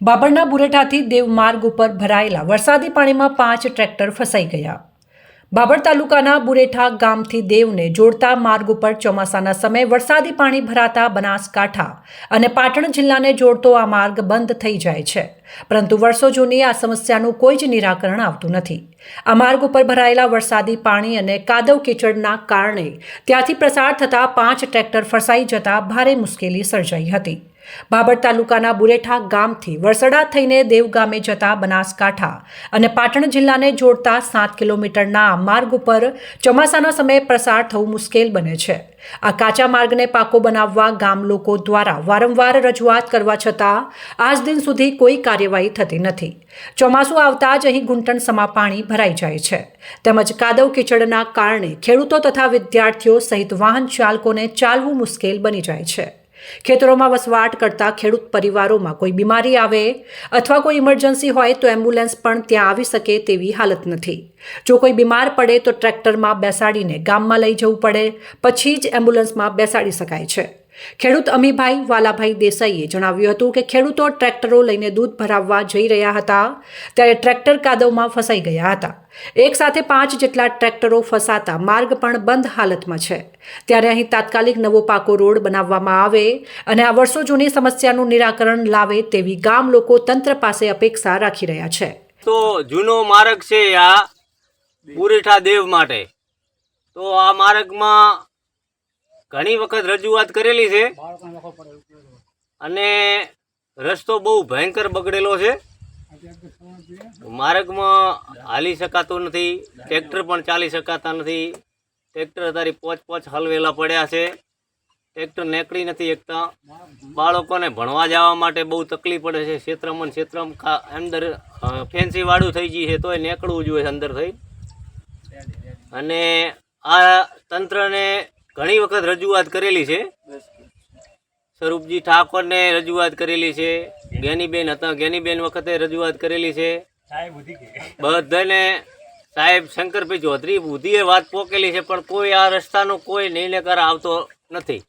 બાબરના બુરેઠાથી દેવમાર્ગ ઉપર ભરાયેલા વરસાદી પાણીમાં 5 ટ્રેક્ટર ફસાઈ ગયા। બાબર તાલુકાના બુરેઠા ગામથી દેવને જોડતા માર્ગ ઉપર ચોમાસાના સમયે વરસાદી પાણી ભરાતા બનાસકાંઠા અને પાટણ જિલ્લાને જોડતો આ માર્ગ બંધ થઈ જાય છે, પરંતુ વર્ષો જૂની આ સમસ્યાનું કોઈ જ નિરાકરણ આવતું નથી। આ માર્ગ ઉપર ભરાયેલા વરસાદી પાણી અને કાદવ કીચડના કારણે ત્યાંથી પ્રસાર થતા 5 ટ્રેક્ટર ફસાઈ જતા ભારે મુશ્કેલી સર્જાઈ હતી। બાબર તાલુકાના બુરેઠા ગામથી વરસડા થઈને દેવ ગામે જતા બનાસકાંઠા અને પાટણ જિલ્લાને જોડતા 7 કિલોમીટરના આ માર્ગ ઉપર ચોમાસાના સમયે પ્રસાર થવું મુશ્કેલ બને છે। આ કાચા માર્ગને પાકો બનાવવા ગામ લોકો દ્વારા વારંવાર રજૂઆત કરવા છતાં આજ દિન સુધી કોઈ કાર્યવાહી થતી નથી। ચોમાસું આવતા જ અહીં ઘૂંટણસમા પાણી ભરાઈ જાય છે, તેમજ કાદવ કીચડના કારણે ખેડૂતો તથા વિદ્યાર્થીઓ સહિત વાહન ચાલકોને ચાલવું મુશ્કેલ બની જાય છે। ખેતરોમાં વસવાટ કરતા ખેડૂત પરિવારોમાં કોઈ બીમારી આવે અથવા કોઈ ઇમરજન્સી હોય તો એમ્બ્યુલન્સ પણ ત્યાં આવી શકે તેવી હાલત નથી। જો કોઈ બીમાર પડે તો ટ્રેક્ટરમાં બેસાડીને ગામમાં લઈ જવું પડે, પછી જ એમ્બ્યુલન્સમાં બેસાડી શકાય છે। ખેડૂત અમીભાઈ વાલાભાઈ દેસાઈએ જણાવ્યું હતું કે ખેડૂતો ટ્રેક્ટરો લઈને દૂધ ભરાવવા જઈ રહ્યા હતા ત્યારે ટ્રેક્ટર કાદવમાં ફસાઈ ગયા હતા। એક સાથે 5 જેટલા ટ્રેક્ટરો ફસાતા માર્ગ પણ બંધ હાલતમાં છે, ત્યારે અહીં તાત્કાલિક નવો પાકો રોડ બનાવવામાં આવે અને આ વર્ષો જૂની સમસ્યાનું નિરાકરણ લાવે તેવી ગામ લોકો તંત્ર પાસે અપેક્ષા રાખી રહ્યા છે। તો જૂનો માર્ગ છે આ બુરેઠા દેવ માટે, તો આ માર્ગમાં ઘણી વખત રજૂઆત કરેલી છે અને રસ્તો બહુ ભયંકર બગડેલો છે। માર્ગમાં હાલી શકાતો નથી, ટ્રેક્ટર પણ ચાલી શકાતા નથી। ટ્રેક્ટર તારી પોચ હલવેલા પડ્યા છે, ટ્રેક્ટર નીકળી નથી શકતા। બાળકોને ભણવા જવા માટે બહુ તકલીફ પડે છે। ક્ષેત્રમાં અંદર ફેન્સી વાળું થઈ ગઈ છે તોય નીકળવું જોઈએ અંદર થઈ। અને આ તંત્રને ઘણી વખત રજૂઆત કરેલી છે, સ્વરૂપજી ઠાકોરને રજૂઆત કરેલી છે, જ્ઞાનીબેન હતા જ્ઞાનીબેન વખતે રજૂઆત કરેલી છે, બધાને સાહેબ શંકરભાઈ ચૌધરી બુદ્ધિએ વાત પોકેલી છે, પણ કોઈ આ રસ્તાનો કોઈ નિર્ણયકાર આવતો નથી।